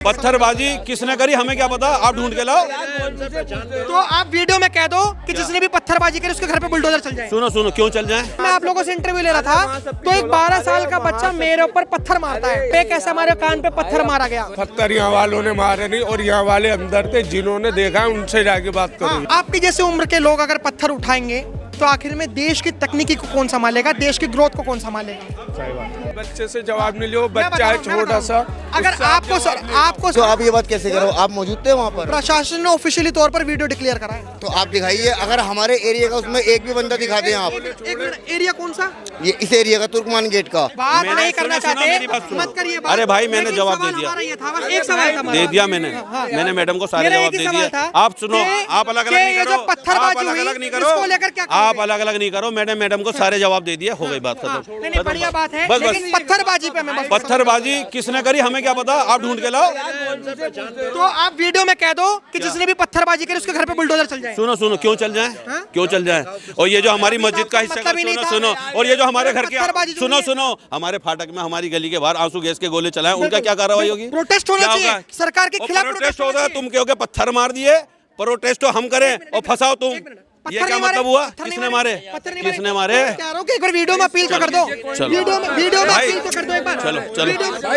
पत्थरबाजी किसने करी हमें क्या पता, आप ढूंढ के लाओ। तो आप वीडियो में कह दो कि जिसने भी पत्थरबाजी करी उसके घर पे बुलडोजर चल जाए। सुनो क्यों चल जाए। मैं आप लोगों से इंटरव्यू ले रहा था तो एक 12 साल का बच्चा मेरे ऊपर पत्थर मारता है। एक ऐसा हमारे कान पे पत्थर मारा गया। पत्थर यहाँ वालों ने मारे नहीं, और यहाँ वाले अंदर थे जिन्होंने देखा उनसे जाके बात करो। आपकी जैसे उम्र के लोग अगर पत्थर उठाएंगे तो आखिर में देश की तकनीकी को कौन संभालेगा, देश की ग्रोथ को कौन संभालेगा। बच्चे से जवाब नहीं लियो, बच्चा है छोटा सा। अगर आपको तो आप ये बात कैसे करो, आप मौजूद थे वहाँ पर? प्रशासन ने ऑफिशियली तौर पर वीडियो डिक्लेयर करा है। तो आप दिखाइए, अगर हमारे एरिया का उसमें एक भी बंदा दिखा दें आप। एक मिनट, एरिया कौन सा? ये इस एरिया का तुर्कमान गेट का बात नहीं करना मेरी बात चाहते, सुनो। मत करिए बात। अरे भाई मैंने लेकिन जवाब सवाल दे दिया। हमारा ये था, बस एक सवाल था हमारा। दे दिया मैंने मैडम को सारे मेरा जवाब एक ही दे सवाल दिए। था आप सुनो, कि आप अलग अलग ये नहीं जो करो, पत्थरबाजी आप अलग हुई, अलग नहीं इसको करो, लेकर क्या आप अलग अलग नहीं करो। मैंने मैडम को सारे जवाब दे दिए, हो गई बात खत्म। नहीं बढ़िया बात है, बस लेकिन पत्थरबाजी पे मैं बस पत्थरबाजी किसने करी हमें क्या पता, आप ढूंढ के लाओ। तो आप वीडियो में कह दो कि जिसने भी पत्थरबाजी करी उसके घर पे बुलडोजर चल जाए। सुनो क्यों चल जाए, क्यों चल जाए। और ये जो हमारी मस्जिद का हिस्सा, मतलब ही नहीं था। सुनो, और ये जो हमारे घर पत्थरबाजी के, जो है। सुनो हमारे फाटक में, हमारी गली के बाहर आंसू गैस के गोले चलाए, उनका क्या कार्रवाई होगी? प्रोटेस्ट होना क्या चाहिए, होगा? सरकार के और खिलाफ प्रोटेस्ट होगा, तुम कहोगे पत्थर मार दिए, प्रोटेस्ट तो हम करें और फंसाओ तुम। ये क्या मतलब हुआ? किसने मारे? किसने मारे? कह रहा हूं कि एक बार वीडियो में अपील तो कर दो। वीडियो में भाई, अपील तो कर दो एक बार। चलो।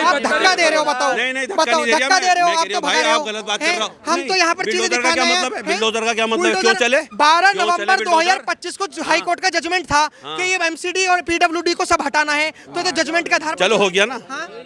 आप धक्का दे रहे हो, बताओ। नहीं, बताओ, धक्का दे रहे हो, आप तो भगा रहे हो। आप गलत बात कर रहे हो। हम तो यहाँ पर चीजें बुलडोजर का क्या दिखाने मतलब है? हैं। बुलडोजर का क्या मतलब है? क्यों चले? 12 क्यों चले नवंबर बुलडोजर? 2025 को हाई कोर्ट का जजमेंट था कि ये एमसीडी और पीडब्ल्यूडी को सब हटाना है, तो जजमेंट का आधार। चलो हो गया ना,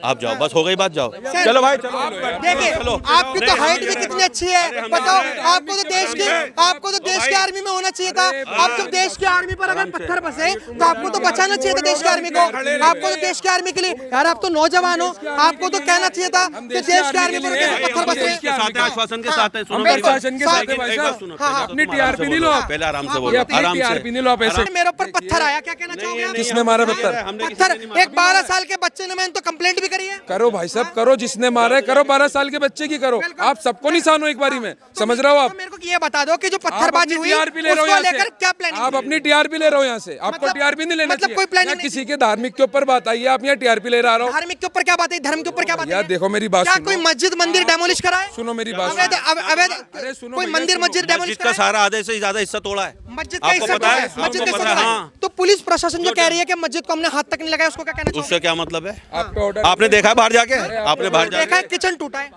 आप जाओ, बस हो गई बात, जाओ। चलो भाई चलो। देखिए आपकी तो हाइट भी कितनी अच्छी है, बताओ। आपको तो देश की आर्मी में होना चाहिए था। आप जब देश की आर्मी पर अगर पत्थर बसे तो आपको तो बचाना चाहिए था देश की आर्मी को। आपको तो देश की आर्मी के लिए, यार आप तो नौजवान हो, आपको तो कहना चाहिए था कि देश की आर्मी पर कैसे पत्थर बसे। आश्वासन के साथ है, सुनो प्रशासन के साथ है भाई एक बात साहब। सुनो, अपनी टीआरपी नहीं लो, पहले आराम से बोलो, आराम टीआरपी नहीं लो आप ऐसे। मेरे ऊपर पत्थर आया, क्या कहना चाहोगे आप? किसने मारा पत्थर? पत्थर एक 12 साल के बच्चे ने, मैंने तो कंप्लेंट भी करी है। करो भाई साहब, करो, जिसने मारा है करो, 12 साल के बच्चे की करो। आप सबको निशान हो एक बारी में, समझ रहे हो आप? तो मेरे को ये बता दो कि जो पत्थरबाजी हुई टीआरपी ले रहे हो उसको यहाँ लेकर से, क्या प्लानिंग? आप अपनी टीआरपी ले रहे हो यहाँ से। आपको मतलब- टीआरपी नहीं लेना मतलब कोई चाहिए। प्लानिंग या नहीं- किसी के धार्मिक के ऊपर बात आई है, आप यहाँ टीआरपी ले रहे हो। धार्मिक के ऊपर क्या बात है, धर्म के ऊपर क्या बात है? यार देखो मेरी बात क्या सुनो। कोई मस्जिद मंदिर डेमोलिश करा है? सुनो मेरी बात अवैध अरे सुनो कोई भैया, मंदिर सुनो। मस्जिद डेमोलिश मस्जिद करा का है? सारा आधे से ज्यादा हिस्सा तोड़ा है। मस्जिद का आपको हिस्सा पता है? तोड़ा है, मस्जिद आपको का पता हिस्सा है? तोड़ा है। हाँ। तो पुलिस प्रशासन जो कह रही है कि मस्जिद को हमने हाथ तक नहीं लगाया, उसको क्या कहना उससे क्या मतलब है? आप पे ऑर्डर आपने देखा है बाहर जाके? आपने बाहर देखा है? जाके किचन टूटा है,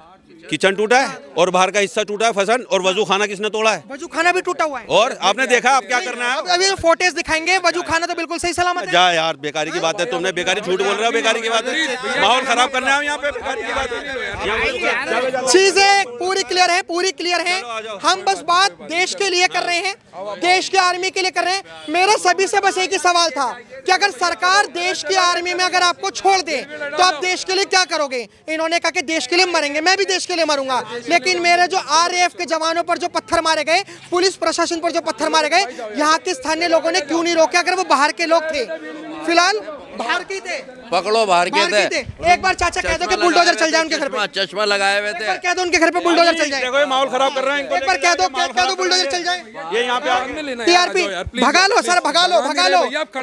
किचन टूटा है और बाहर का हिस्सा टूटा है फसन, और वजू खाना किसने तोड़ा है? वजू खाना भी टूटा हुआ है। और आपने देखा, आप क्या करना है? अभी फोटेज दिखाएंगे, वजू खाना तो बिल्कुल सही सलामत है। जा यार, बेकारी की बात है, तुमने बेकारी झूठ बोल रहे हो, बेकारी की बात है, माहौल खराब करना है यहाँ पे, बेकारी की बात है। चीजें पूरी क्लियर है, पूरी क्लियर है। हम बस बात देश के लिए कर रहे हैं, देश की आर्मी के लिए कर रहे हैं। मेरा सभी से बस एक ही सवाल था कि अगर सरकार देश की आर्मी में अगर आपको छोड़ दे तो आप देश के लिए क्या करोगे? इन्होंने कहा कि देश के लिए मरेंगे, मैं भी देश के लिए मरूंगा, लेकिन मेरे जो आरएएफ के जवानों पर जो पत्थर मारे गए, पुलिस प्रशासन पर जो पत्थर मारे गए, यहाँ के स्थानीय लोगों ने क्यों नहीं रोके? अगर वो बाहर के लोग थे, फिलहाल बाहर के थे, पकड़ो बाहर के थे। एक बार चाचा कह दो कि बुलडोजर चल जाए उनके घर पे। चश्मा लगाए हुए एक थे। बार कह दो उनके घर पे बुलडोजर चल जाए। देखो ये माहौल खराब कर रहे हैं, इनको एक बार कह दो बुलडोजर चल जाए। ये यहाँ पे टीआरपी भगा लो सर, भगा लो।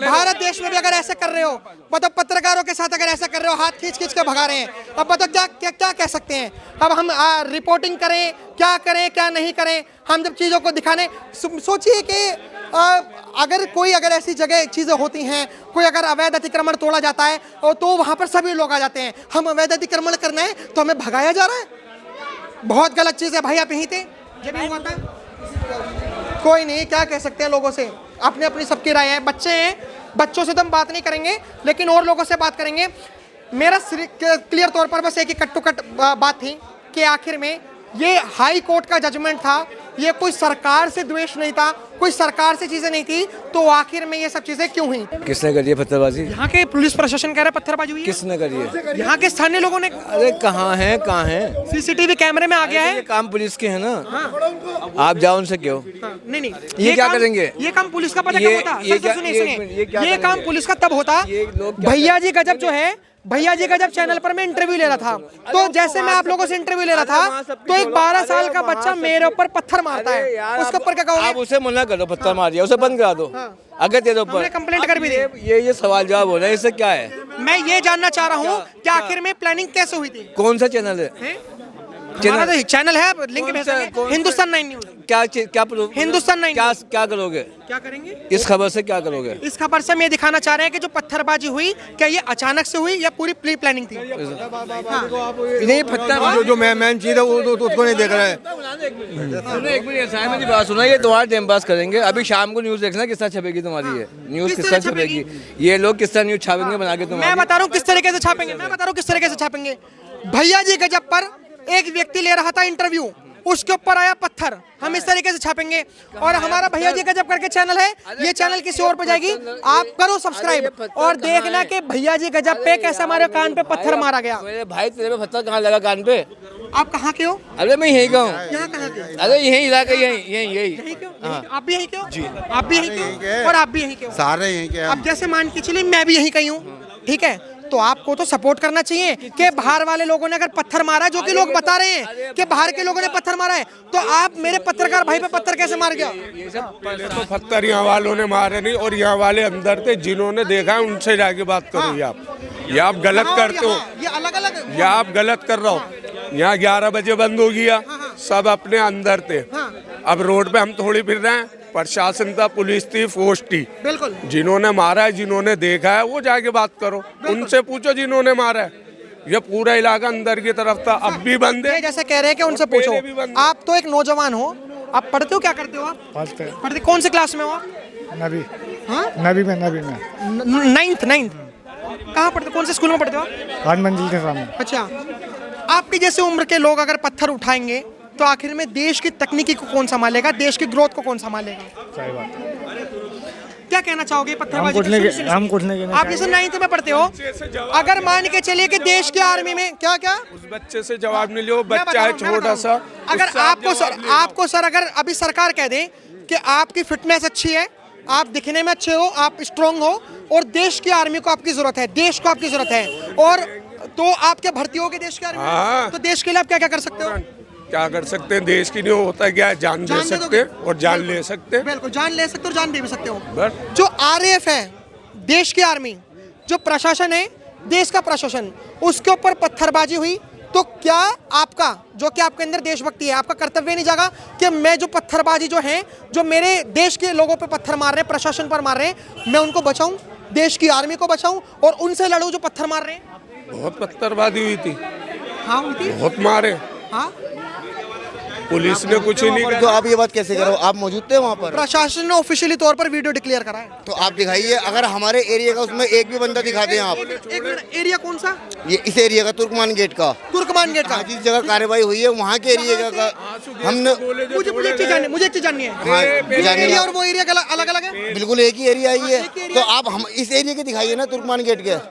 भारत देश में भी अगर ऐसे कर रहे हो, मतलब पत्रकारों के साथ अगर ऐसा कर रहे हो, हाथ खींच के भगा रहे हैं, अब बताओ क्या कह सकते हैं? अब हम रिपोर्टिंग करें, क्या करें क्या नहीं करें? हम जब चीज़ों को दिखाने, सोचिए कि अगर ऐसी जगह चीज़ें होती हैं, कोई अगर अवैध अतिक्रमण तोड़ा जाता है और तो वहाँ पर सभी लोग आ जाते हैं, हम अवैध अतिक्रमण करना है तो हमें भगाया जा रहा है। बहुत गलत चीज़ है भाई। आप यहीं थे जब ये हुआ था? कोई नहीं, क्या कह सकते हैं लोगों से, अपनी अपनी सबकी राय है। बच्चे हैं, बच्चों से तो हम बात नहीं करेंगे, लेकिन और लोगों से बात करेंगे। मेरा क्लियर तौर पर बस एक ही कट टू कट बात थी कि आखिर में ये हाई कोर्ट का जजमेंट था, ये कोई सरकार से द्वेष नहीं था, कोई सरकार से चीजें नहीं थी, तो आखिर में ये सब चीजें क्यों हुई? किसने करी है पत्थरबाजी? यहाँ के पुलिस प्रशासन कह रहा है पत्थरबाजी हुई है। किसने करी है? यहाँ के स्थानीय लोगों ने। अरे कहाँ है? सीसीटीवी कैमरे में आ गया ये है। काम पुलिस के है ना, आप जाओ उनसे क्यों? नहीं ये क्या करेंगे? ये काम पुलिस का पता ये- कब होता? ये सर, क्या- सुनिए ये- सुनिए, ये क्या ये काम करेंगे? पुलिस का तब होता। ये लोग क्या भैया जी गजब जो है, भैया जी का जब चैनल पर मैं इंटरव्यू ले रहा था, तो जैसे मैं आप लोगों से इंटरव्यू ले रहा था, तो एक 12 साल का बच्चा मेरे ऊपर पत्थर मारता है, उसके ऊपर क्या आप कहोगे? उसे मना करो, पत्थर मार दिया उसे बंद करा दो। अगर तेरे हमने ऊपर कंप्लेंट कर भी दी। ये सवाल जवाब हो रहा है, इससे क्या है? मैं ये जानना चाह रहा हूँ कि आखिर में प्लानिंग कैसे हुई थी? कौन सा चैनल है? हमारा तो चैनल है, लिंक भेज देंगे। हिंदुस्तान 9 न्यूज। क्या प्रूफ? हिंदुस्तान 9 क्या क्या करोगे क्या करेंगे? इस खबर से? क्या करोगे? इस खबर से हम ये दिखाना चाह रहे हैं कि जो पत्थरबाजी हुई, क्या ये अचानक से हुई या पूरी प्री प्लानिंग थी? नहीं पत्थर जो मेन चीज है वो तो उसको नहीं देख रहा है। सुनो एक मिनट, ऐसा है, मेरी बात सुनो। ये तुम्हारा टाइम पास करेंगे। अभी शाम को न्यूज देखना किस तरह छपेगी तुम्हारी। ये न्यूज किस तरह छपेगी, ये लोग किस तरह न्यूज छापेंगे बना के मैं तुम्हारी। बता रहा हूँ किस तरीके से छापेंगे, मैं बता रहा हूँ किस तरीके से छापेंगे। भैया जी गजब पर एक व्यक्ति ले रहा था इंटरव्यू, उसके ऊपर आया पत्थर, हम इस तरीके से छापेंगे। और हमारा भैया जी गजब करके चैनल है, ये चैनल किसी और पे जाएगी, आप करो सब्सक्राइब और देखना कि भैया जी गजब पे कैसे हमारे कान पे पत्थर मारा गया। मेरे भाई तेरे पे पत्थर कहाँ लगा कान पे? आप कहाँ के हो? अरे मैं यहीं का हूँ। यहाँ कहाँ के? अरे यही इलाका, यही यही यहीं के हो? आप भी यहीं के हो? जी, आप भी यहीं के हो और आप भी यहीं के हो। सारे यहीं के अब जैसे मान के चलिए मैं भी यहीं का ही हूँ, ठीक है, तो आपको तो सपोर्ट करना चाहिए कि बाहर वाले लोगों ने अगर पत्थर मारा है, जो कि लोग बता रहे हैं कि बाहर के लोगों ने पत्थर मारा है, तो आप मेरे पत्रकार भाई पे पत्थर कैसे मार गया? पहले तो पत्थर यहाँ वालों ने मारे नहीं, और यहाँ वाले अंदर थे जिन्होंने देखा है उनसे जाके बात करो। ये आप गलत करते हो, ये अलग अलग ये आप गलत कर रहे हो। यहाँ 11 बजे बंद हो गया, सब अपने अंदर थे। अब रोड पे हम थोड़ी फिर रहे हैं, प्रशासन था, पुलिस थी, फोर्स थी। बिल्कुल। जिन्होंने मारा है, जिन्होंने देखा है, वो जाके बात करो, उनसे पूछो जिन्होंने मारा है। ये पूरा इलाका अंदर की तरफ था, अब भी बंद है। जैसे कह रहे हैं कि उनसे पहले भी पूछो। बंद आप तो एक नौजवान हो, आप पढ़ते हो, क्या करते हो आप? पढ़ते कौन से क्लास में हो आप? नबी हाँ, नबी में 9th कहाँ पढ़ते, कौन से स्कूल में पढ़ते हो आप? 5 मंजिल के सामने। अच्छा, आपकी जैसे उम्र के लोग अगर पत्थर उठाएंगे तो आखिर में देश की तकनीकी को कौन संभालेगा, देश की ग्रोथ को कौन संभालेगा? सही बात। क्या कहना चाहोगे हम पत्थरबाजी कुछ नहीं पे? सुनिए, हम कुछ नहीं कहना आप जैसे 9th में पढ़ते हो, अगर मान के चलिए कि देश की आर्मी में क्या क्या उस बच्चे से जवाब नहीं लियो, मैं बच्चा बता है रहा हूं, छोटा सा। अगर उससे आप आपको सर अगर अभी सरकार कह दे कि आपकी फिटनेस अच्छी है, आप दिखने में अच्छे हो, आप स्ट्रांग हो और देश की आर्मी को आपकी जरूरत है, देश को आपकी जरूरत है, और तो आपके भर्ती हो गए देश की आर्मी में, तो देश के लिए आप क्या क्या कर सकते हो? क्या कर सकते हैं, देश की नहीं होता क्या है, जान दे सकते हैं और जान ले सकते हैं। बिल्कुल, जान ले सकते हो और जान दे भी सकते हो। बस जो RAF है, देश की आर्मी, जो प्रशासन है, देश का प्रशासन, उसके ऊपर पत्थरबाजी हुई, तो क्या आपका, जो कि आपके अंदर देशभक्ति है, आपका कर्तव्य नहीं जागा कि मैं जो पत्थरबाजी जो है, जो मेरे देश के लोगों पे पत्थर मार रहे हैं, प्रशासन पर मार रहे हैं, मैं उनको बचाऊं, देश की आर्मी को बचाऊं और उनसे लड़ूं जो पत्थर मार रहे हैं? बहुत पत्थरबाजी हुई थी, हाँ हुई थी, बहुत मारे, हाँ। पुलिस ने कुछ ही नहीं तो करा। आप ये बात कैसे करो, आप मौजूद थे वहाँ पर? प्रशासन ने ऑफिशियली तौर पर वीडियो डिक्लेयर करा है। तो आप दिखाइए, अगर हमारे एरिया का उसमें एक भी बंदा दिखा दें आप। एक मिनट, एरिया कौन सा? ये इस एरिया का, तुर्कमान गेट का, तुर्कमान गेट का। जिस जगह कार्रवाई हुई है वहाँ के एरिया का हमने मुझे एक चीज जाननी है, मुझे एक चीज जाननी है, हाँ, ये जानिए। एरिया और वो एरिया अलग अलग है? बिल्कुल एक ही एरिया ही है, एक ही एरिया तो आप हम इस एरिया के दिखाइए ना, तुर्कमान गेट के।